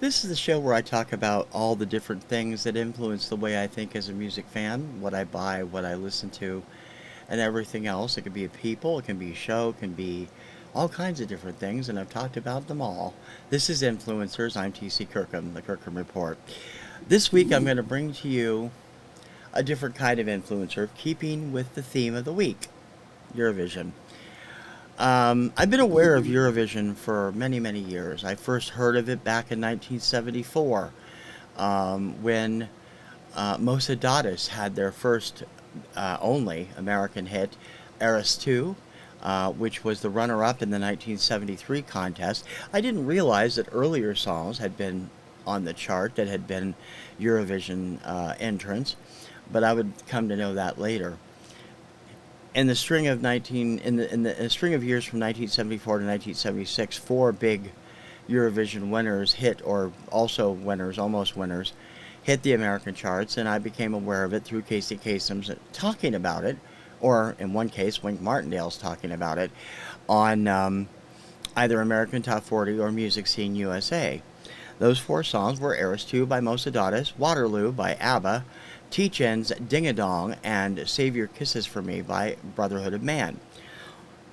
This is the show where I talk about all the different things that influence the way I think as a music fan, what I buy, what I listen to, and everything else. It can be a people, it can be a show, it can be all kinds of different things, and I've talked about them all. This is Influencers. I'm TC Kirkham, the Kirkham Report. This week I'm going to bring to you a different kind of influencer, keeping with the theme of the week, Eurovision. I've been aware of Eurovision for many, many years. I first heard of it back in 1974 when Mosa Dottis had their first only American hit, Eras 2, which was the runner-up in the 1973 contest. I didn't realize that earlier songs had been on the chart that had been Eurovision entrants, but I would come to know that later. In the string of string of years from 1974 to 1976, four big Eurovision winners hit, or also winners, almost winners, hit the American charts, and I became aware of it through Casey Kasem's talking about it, or in one case, Wink Martindale's talking about it, on either American Top 40 or Music Scene USA. Those four songs were Eras 2 by Mosa Dottis, Waterloo by ABBA, Tietjen's Ding-a-Dong, and Save Your Kisses for Me by Brotherhood of Man.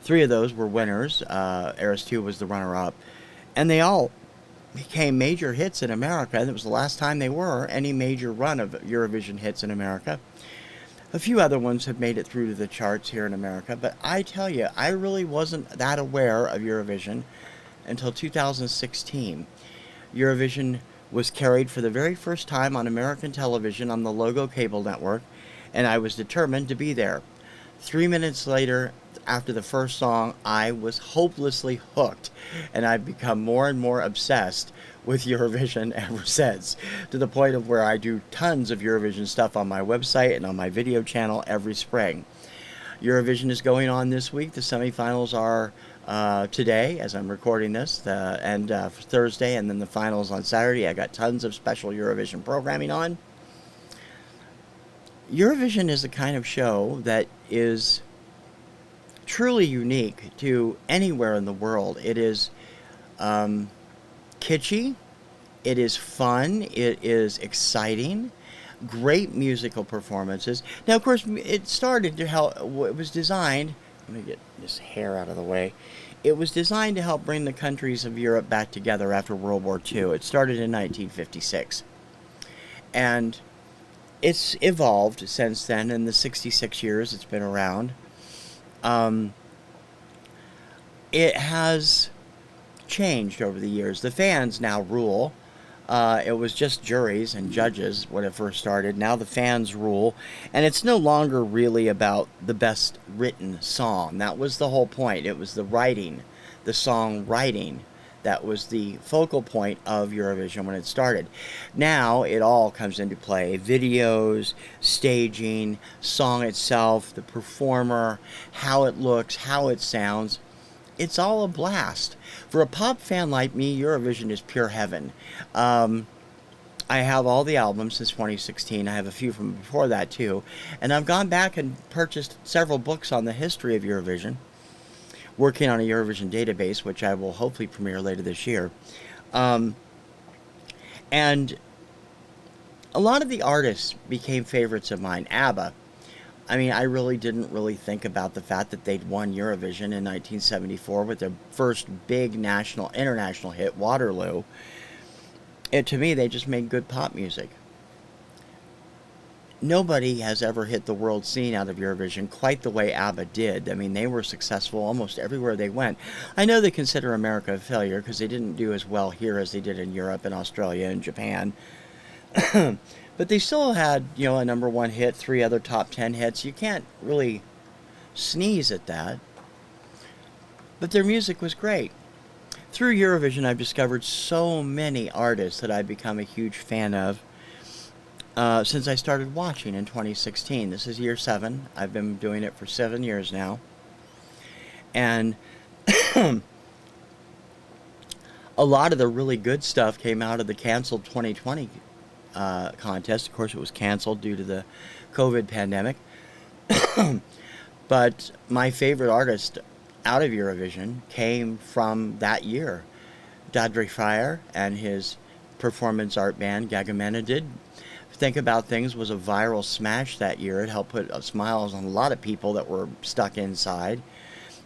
Three of those were winners. Eras 2 was the runner-up. And they all became major hits in America. And it was the last time they were any major run of Eurovision hits in America. A few other ones have made it through to the charts here in America. But I tell you, I really wasn't that aware of Eurovision until 2016. Eurovision was carried for the very first time on American television on the Logo cable network, and I was determined to be there. 3 minutes later, after the first song, I was hopelessly hooked, and I've become more and more obsessed with Eurovision ever since, to the point of where I do tons of Eurovision stuff on my website and on my video channel every spring. Eurovision is going on this week. The semifinals are today, as I'm recording this, and for Thursday, and then the finals on Saturday. I got tons of special Eurovision programming on. Eurovision is the kind of show that is truly unique to anywhere in the world. It is kitschy, it is fun, it is exciting, great musical performances. Now, of course, it started to help. It was designed. Let me get this hair out of the way. It was designed to help bring the countries of Europe back together after World War II. It started in 1956. And it's evolved since then in the 66 years it's been around. It has changed over the years. The fans now rule. It was just juries and judges when it first started. Now the fans rule. And it's no longer really about the best written song. That was the whole point. It was the writing, the song writing, that was the focal point of Eurovision when it started. Now it all comes into play. Videos, staging, song itself, the performer, how it looks, how it sounds. It's all a blast. For a pop fan like me, Eurovision is pure heaven. I have all the albums since 2016. I have a few from before that too. And I've gone back and purchased several books on the history of Eurovision, working on a Eurovision database, which I will hopefully premiere later this year. And A lot of the artists became favorites of mine. ABBA. I mean, I really didn't really think about the fact that they'd won Eurovision in 1974 with their first big international hit, Waterloo. To me, they just made good pop music. Nobody has ever hit the world scene out of Eurovision quite the way ABBA did. I mean, they were successful almost everywhere they went. I know they consider America a failure because they didn't do as well here as they did in Europe and Australia and Japan. But they still had, a number one hit, three other top 10 hits. You can't really sneeze at that. But their music was great. Through Eurovision, I've discovered so many artists that I've become a huge fan of since I started watching in 2016. This is year 7. I've been doing it for 7 years now. And a lot of the really good stuff came out of the canceled 2020 contest. Of course, it was canceled due to the COVID pandemic. But my favorite artist out of Eurovision came from that year. Dadri Freyr and his performance art band Gagamanadid. Think About Things was a viral smash that year. It helped put smiles on a lot of people that were stuck inside.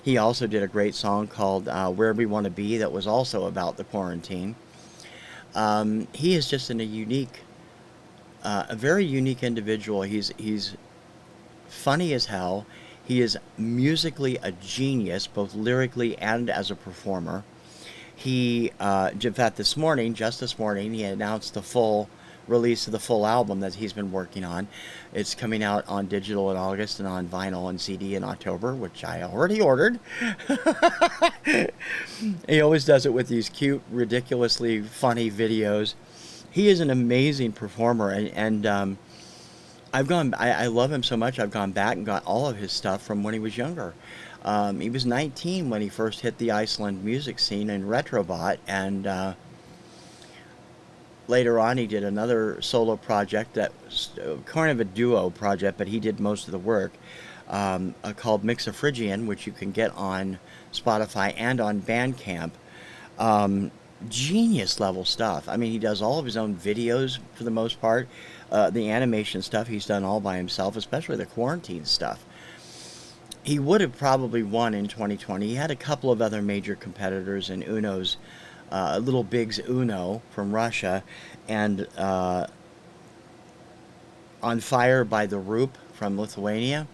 He also did a great song called Where We Want to Be that was also about the quarantine. He is just a very unique individual. He's funny as hell. He is musically a genius, both lyrically and as a performer. In fact, just this morning, he announced the full release of the full album that he's been working on. It's coming out on digital in August and on vinyl and CD in October, which I already ordered. He always does it with these cute, ridiculously funny videos. He is an amazing performer, and I love him so much. I've gone back and got all of his stuff from when he was younger. He was 19 when he first hit the Iceland music scene in Retrobot, and later on he did another solo project that was kind of a duo project, but he did most of the work, called Mixophrygian, which you can get on Spotify and on Bandcamp. Genius level stuff. I mean, he does all of his own videos for the most part. The animation stuff he's done all by himself, especially the quarantine stuff. He would have probably won in 2020. He had a couple of other major competitors in Uno's, Little Big's Uno from Russia, and On Fire by The Roop from Lithuania.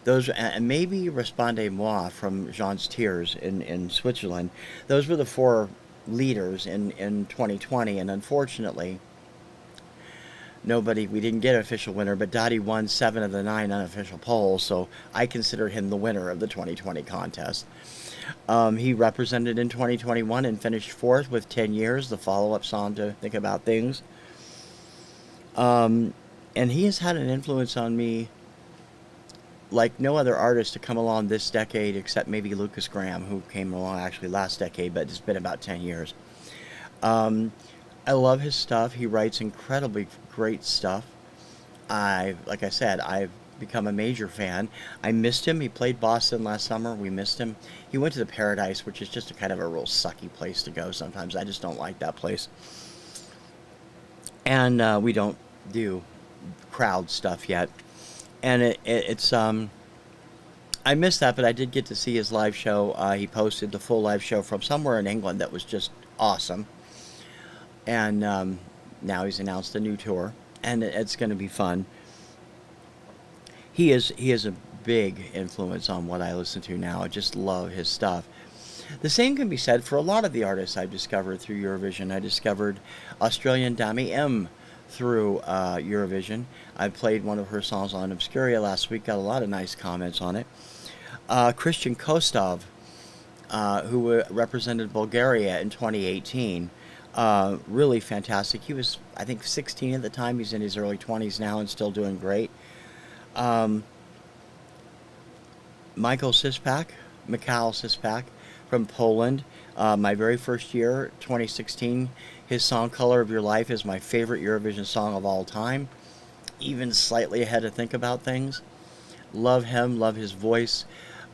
Those, and maybe Responde Moi from Jean's Tears in Switzerland. Those were the 4 leaders in 2020, and unfortunately we didn't get an official winner, but Dottie won 7 of the 9 unofficial polls, so I consider him the winner of the 2020 contest. He represented in 2021 and finished 4th with 10 Years, the follow-up song to Think About Things. And he has had an influence on me like no other artist to come along this decade, except maybe Lucas Graham, who came along actually last decade, but it's been about 10 years. I love his stuff. He writes incredibly great stuff. Like I said, I've become a major fan. I missed him. He played Boston last summer. We missed him. He went to the Paradise, which is just a kind of a real sucky place to go sometimes. I just don't like that place. And we don't do crowd stuff yet. And it's I missed that, but I did get to see his live show. He posted the full live show from somewhere in England that was just awesome. And now he's announced a new tour, and it's going to be fun. He is a big influence on what I listen to now. I just love his stuff. The same can be said for a lot of the artists I've discovered through Eurovision. I discovered Australian Dami M through Eurovision. I played one of her songs on Obscuria last week, got a lot of nice comments on it. Christian Kostov, who represented Bulgaria in 2018. Really fantastic. He was, I think, 16 at the time. He's in his early 20s now and still doing great. Mikhail Sispak from Poland. My very first year, 2016, his song Color of Your Life is my favorite Eurovision song of all time. Even slightly ahead of Think About Things. Love him, love his voice.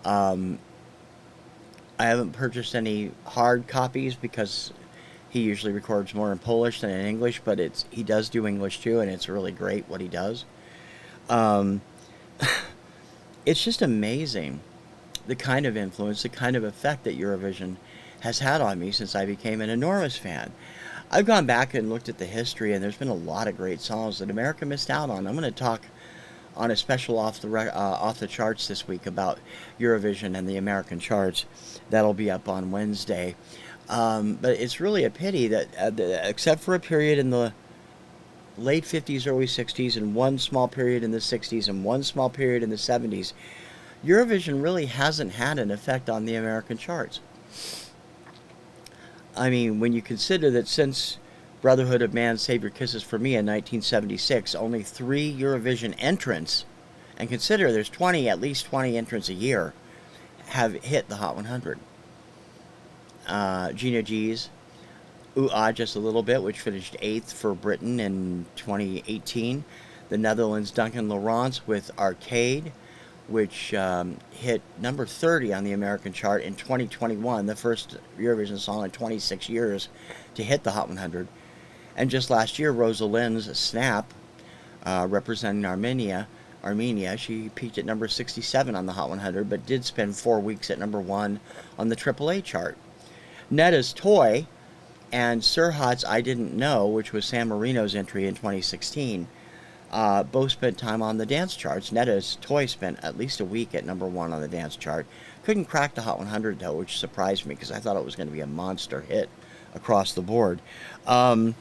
I haven't purchased any hard copies because He usually records more in Polish than in English, but he does do English too, and it's really great what he does. Um, it's just amazing the kind of influence, the kind of effect that Eurovision has had on me since I became an enormous fan. I've gone back and looked at the history, and there's been a lot of great songs that America missed out on. I'm going to talk on a special off the charts this week about Eurovision and the American charts. That'll be up on Wednesday. But it's really a pity that, except for a period in the late 50s, early 60s, and one small period in the 60s, and one small period in the 70s, Eurovision really hasn't had an effect on the American charts. I mean, when you consider that since Brotherhood of Man, Save Your Kisses for Me in 1976, only 3 Eurovision entrants, and consider there's at least 20 entrants a year, have hit the Hot 100. Gina G's Ooh Ah Just a Little Bit, which finished 8th for Britain in 2018. The Netherlands' Duncan Laurence with Arcade, which hit number 30 on the American chart in 2021, the first Eurovision song in 26 years to hit the Hot 100. And just last year, Rosalind's Snap, representing Armenia, she peaked at number 67 on the Hot 100, but did spend 4 weeks at number 1 on the AAA chart. Netta's Toy and Serhat's I Didn't Know, which was San Marino's entry in 2016, both spent time on the dance charts. Netta's Toy spent at least a week at number 1 on the dance chart. Couldn't crack the Hot 100, though, which surprised me because I thought it was going to be a monster hit across the board. I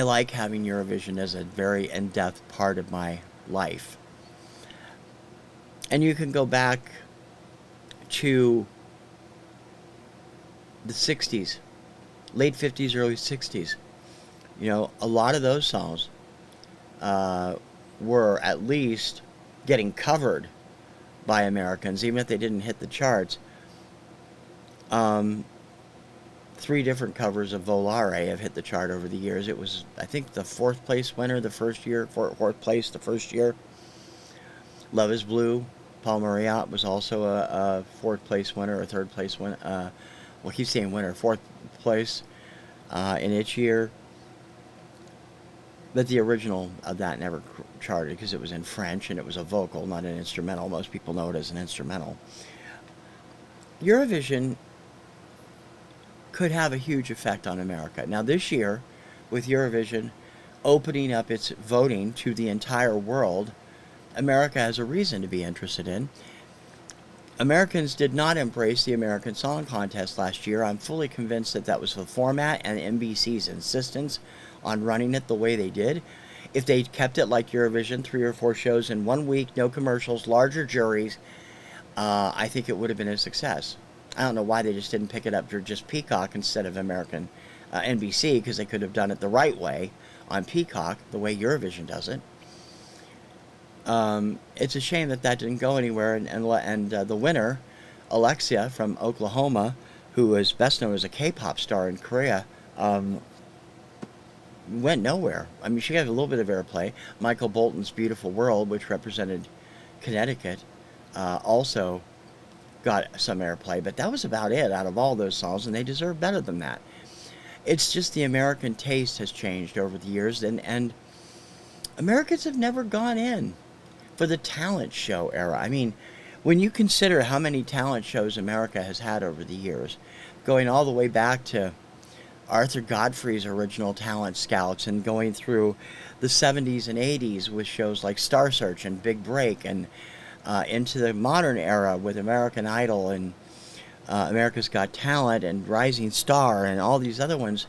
like having Eurovision as a very in-depth part of my life. And you can go back to the 60s, late 50s, early 60s. You know, a lot of those songs were at least getting covered by Americans, even if they didn't hit the charts. 3 different covers of Volare have hit the chart over the years. It was, I think, the 4th place winner the first year, 4th place the first year. Love is Blue, Paul Marriott was also a 4th place winner or 3rd place winner. Well, he's saying winner, 4th place in its year. But the original of that never charted because it was in French and it was a vocal, not an instrumental. Most people know it as an instrumental. Eurovision could have a huge effect on America. Now, this year, with Eurovision opening up its voting to the entire world, America has a reason to be interested in. Americans did not embrace the American Song Contest last year. I'm fully convinced that that was the format and NBC's insistence on running it the way they did. If they'd kept it like Eurovision, 3 or 4 shows in 1 week, no commercials, larger juries, I think it would have been a success. I don't know why they just didn't pick it up for just Peacock instead of American NBC, because they could have done it the right way on Peacock, the way Eurovision does it. It's a shame that didn't go anywhere, and the winner, Alexia from Oklahoma, who is best known as a K-pop star in Korea, went nowhere. I mean, she got a little bit of airplay. Michael Bolton's Beautiful World, which represented Connecticut, also got some airplay, but that was about it out of all those songs, and they deserve better than that. It's just the American taste has changed over the years, and Americans have never gone in for the talent show era. I mean, when you consider how many talent shows America has had over the years, going all the way back to Arthur Godfrey's original Talent Scouts and going through the 70s and 80s with shows like Star Search and Big Break, and into the modern era with American Idol and America's Got Talent and Rising Star and all these other ones,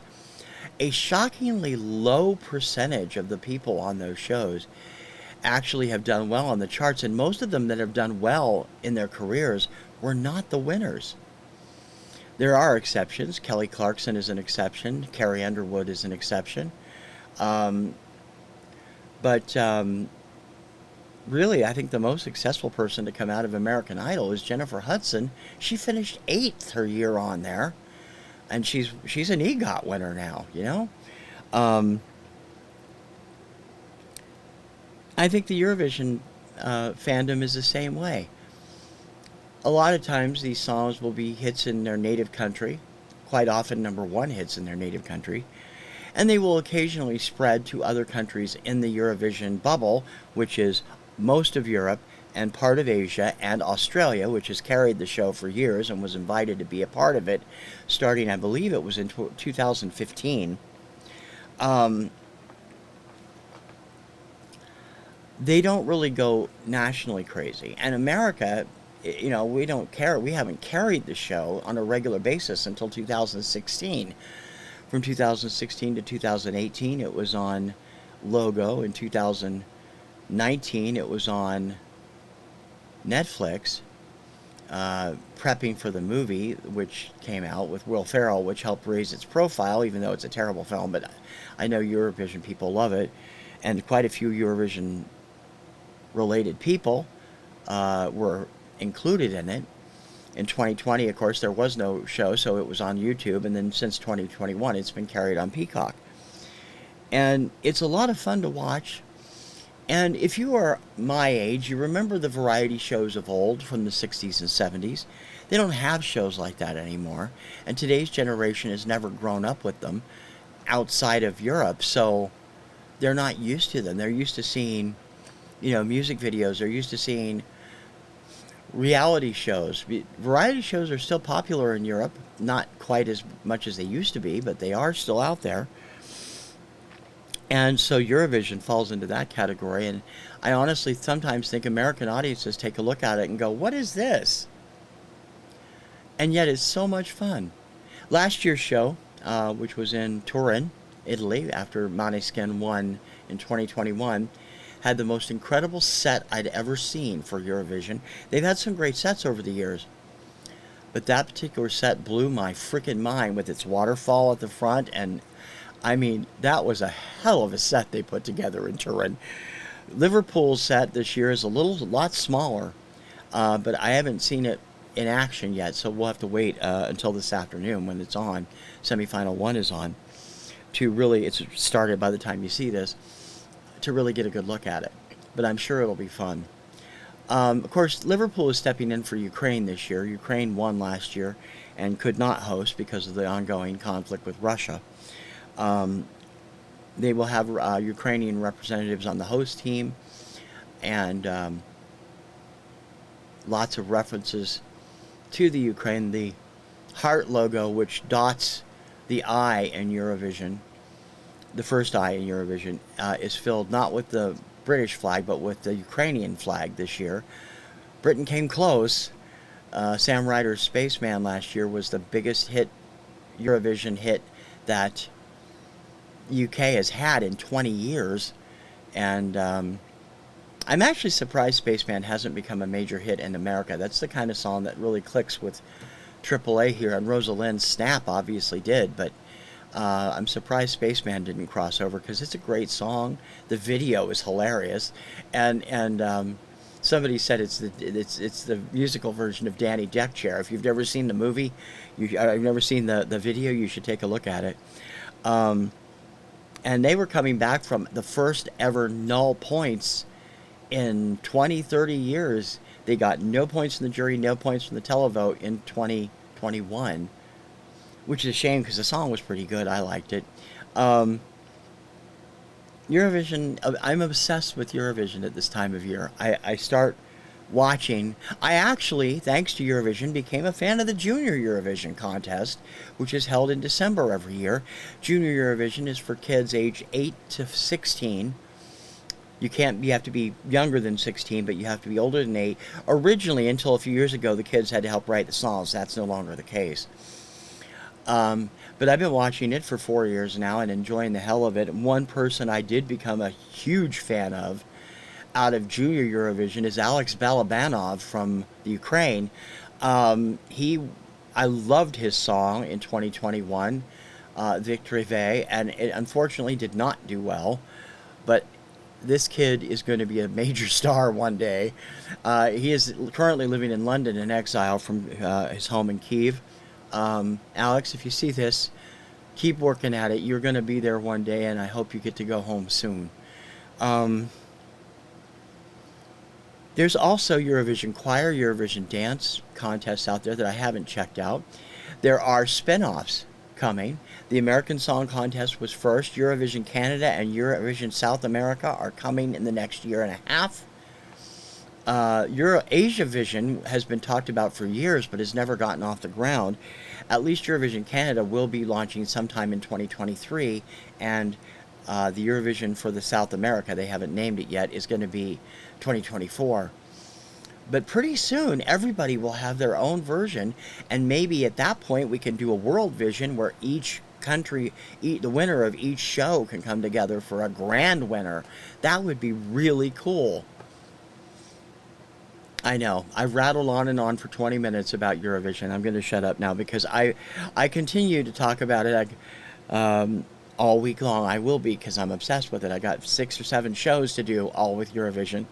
a shockingly low percentage of the people on those shows actually have done well on the charts, and most of them that have done well in their careers were not the winners. There are exceptions. Kelly Clarkson is an exception. Carrie Underwood is an exception. But really, I think the most successful person to come out of American Idol is Jennifer Hudson. She finished 8th her year on there, and she's an EGOT winner now, you know? I think the Eurovision fandom is the same way. A lot of times these songs will be hits in their native country, quite often #1 hits in their native country. And they will occasionally spread to other countries in the Eurovision bubble, which is most of Europe and part of Asia and Australia, which has carried the show for years and was invited to be a part of it, starting, I believe it was in 2015. Um, they don't really go nationally crazy. And America, we don't care. We haven't carried the show on a regular basis until 2016. From 2016 to 2018, it was on Logo. In 2019, it was on Netflix, prepping for the movie, which came out with Will Ferrell, which helped raise its profile, even though it's a terrible film. But I know Eurovision people love it, and quite a few Eurovision-related people were included in it. In 2020, of course, there was no show, so it was on YouTube, and then since 2021, it's been carried on Peacock. And it's a lot of fun to watch. And if you are my age, you remember the variety shows of old from the 60s and 70s. They don't have shows like that anymore, and today's generation has never grown up with them outside of Europe, so they're not used to them. They're used to seeing, music videos. They're used to seeing reality shows. Variety shows are still popular in Europe, not quite as much as they used to be, but they are still out there. And so Eurovision falls into that category, and I honestly sometimes think American audiences take a look at it and go, what is this? And yet it's so much fun. Last year's show, which was in Turin, Italy, after Måneskin won in 2021, had the most incredible set I'd ever seen for Eurovision. They've had some great sets over the years, but that particular set blew my freaking mind with its waterfall at the front, and I mean, that was a hell of a set they put together in Turin. Liverpool's set this year is a lot smaller, but I haven't seen it in action yet, so we'll have to wait until this afternoon when it's on. Semifinal 1 is on. It's started by the time you see this, to really get a good look at it. But I'm sure it'll be fun. Of course, Liverpool is stepping in for Ukraine this year. Ukraine won last year and could not host because of the ongoing conflict with Russia. They will have Ukrainian representatives on the host team, and lots of references to the Ukraine. The heart logo, which dots the I in Eurovision, the first I in Eurovision, is filled not with the British flag, but with the Ukrainian flag this year. Britain came close. Sam Ryder's Spaceman last year was the biggest Eurovision hit that UK has had in 20 years. And I'm actually surprised Spaceman hasn't become a major hit in America. That's the kind of song that really clicks with AAA here. And Rosalind's Snap obviously did, but I'm surprised Spaceman didn't cross over, because it's a great song. The video is hilarious, and somebody said it's the musical version of Danny Deck Chair. If you've never seen the movie, I've never seen the video, you should take a look at it. And they were coming back from the first ever null points in 20, 30 years. They got no points from the jury, no points from the televote in 2021. Which is a shame, because the song was pretty good. I liked it. Eurovision, I'm obsessed with Eurovision at this time of year. I start watching. I actually, thanks to Eurovision, became a fan of the Junior Eurovision contest, which is held in December every year. Junior Eurovision is for kids age 8 to 16. You have to be younger than 16, but you have to be older than 8. Originally, until a few years ago, the kids had to help write the songs. That's no longer the case. But I've been watching it for 4 years now and enjoying the hell of it. One person I did become a huge fan of out of Junior Eurovision is Alex Balabanov from the Ukraine. I loved his song in 2021, Victory Ve, and it unfortunately did not do well. But this kid is going to be a major star one day. He is currently living in London in exile from his home in Kyiv. Alex, if you see this, keep working at it. You're going to be there one day, and I hope you get to go home soon. There's also Eurovision Choir, Eurovision Dance contests out there that I haven't checked out. There are spin-offs coming. The American Song Contest was first. Eurovision Canada and Eurovision South America are coming in the next year and a half. Asia Vision has been talked about for years, but has never gotten off the ground. At least Eurovision Canada will be launching sometime in 2023, and the Eurovision for the South America, they haven't named it yet, is going to be 2024. But pretty soon, everybody will have their own version, and maybe at that point we can do a World Vision where each country, the winner of each show can come together for a grand winner. That would be really cool. I know. I've rattled on and on for 20 minutes about Eurovision. I'm going to shut up now because I continue to talk about it all week long. I will be because I'm obsessed with it. I got 6 or 7 shows to do all with Eurovision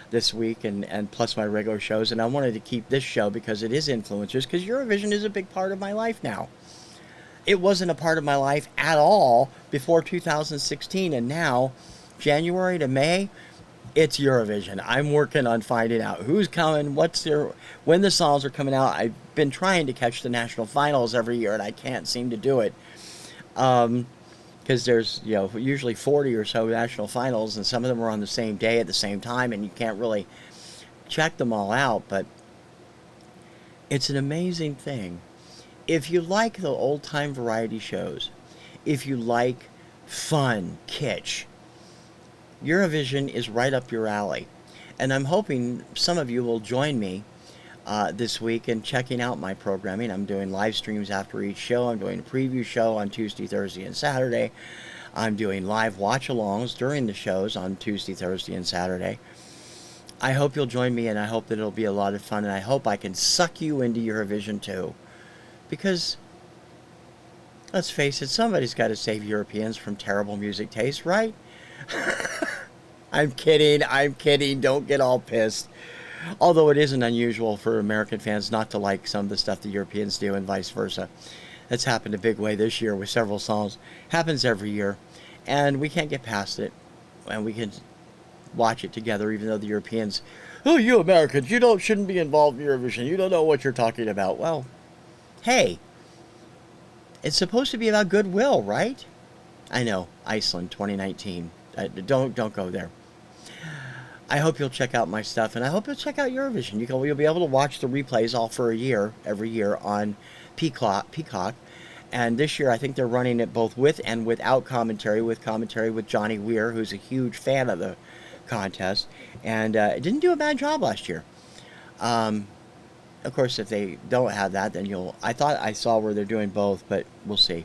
this week and plus my regular shows. And I wanted to keep this show because it is influencers, because Eurovision is a big part of my life now. It wasn't a part of my life at all before 2016. And now, January to May, it's Eurovision. I'm working on finding out who's coming, when the songs are coming out. I've been trying to catch the national finals every year, and I can't seem to do it. Because there's, usually 40 or so national finals, and some of them are on the same day at the same time, and you can't really check them all out. But it's an amazing thing. If you like the old-time variety shows, if you like fun, kitsch, Eurovision is right up your alley. And I'm hoping some of you will join me this week in checking out my programming. I'm doing live streams after each show. I'm doing a preview show on Tuesday, Thursday, and Saturday. I'm doing live watch-alongs during the shows on Tuesday, Thursday, and Saturday. I hope you'll join me, and I hope that it'll be a lot of fun, and I hope I can suck you into Eurovision too. Because, let's face it, somebody's got to save Europeans from terrible music taste, right? I'm kidding, don't get all pissed. Although it isn't unusual for American fans not to like some of the stuff the Europeans do and vice versa. That's happened a big way this year with several songs. Happens every year. And we can't get past it. And we can watch it together even though the Europeans, oh, you Americans, shouldn't be involved in Eurovision. You don't know what you're talking about. Well, hey, it's supposed to be about goodwill, right? I know, Iceland 2019. Don't go there. I hope you'll check out my stuff, and I hope you'll check out Eurovision. You'll be able to watch the replays all for a year, every year on Peacock. And this year, I think they're running it both with and without commentary, with Johnny Weir, who's a huge fan of the contest, and it didn't do a bad job last year. Of course, if they don't have that, then I thought I saw where they're doing both, but we'll see.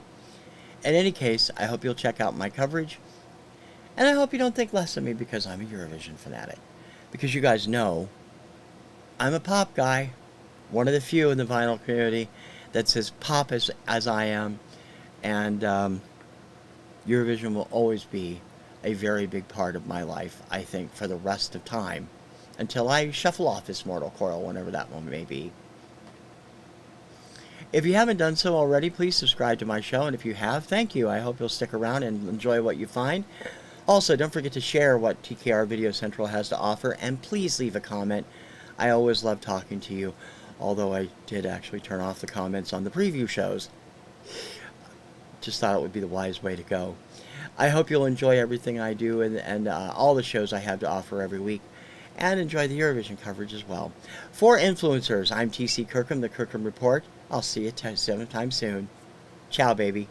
In any case, I hope you'll check out my coverage. And I hope you don't think less of me because I'm a Eurovision fanatic. Because you guys know, I'm a pop guy. One of the few in the vinyl community that's as pop as I am. And Eurovision will always be a very big part of my life, I think, for the rest of time. Until I shuffle off this mortal coil, whenever that moment may be. If you haven't done so already, please subscribe to my show. And if you have, thank you. I hope you'll stick around and enjoy what you find. Also, don't forget to share what TKR Video Central has to offer, and please leave a comment. I always love talking to you, although I did actually turn off the comments on the preview shows. Just thought it would be the wise way to go. I hope you'll enjoy everything I do and all the shows I have to offer every week, and enjoy the Eurovision coverage as well. For influencers, I'm TC Kirkham, the Kirkham Report. I'll see you sometime soon. Ciao, baby.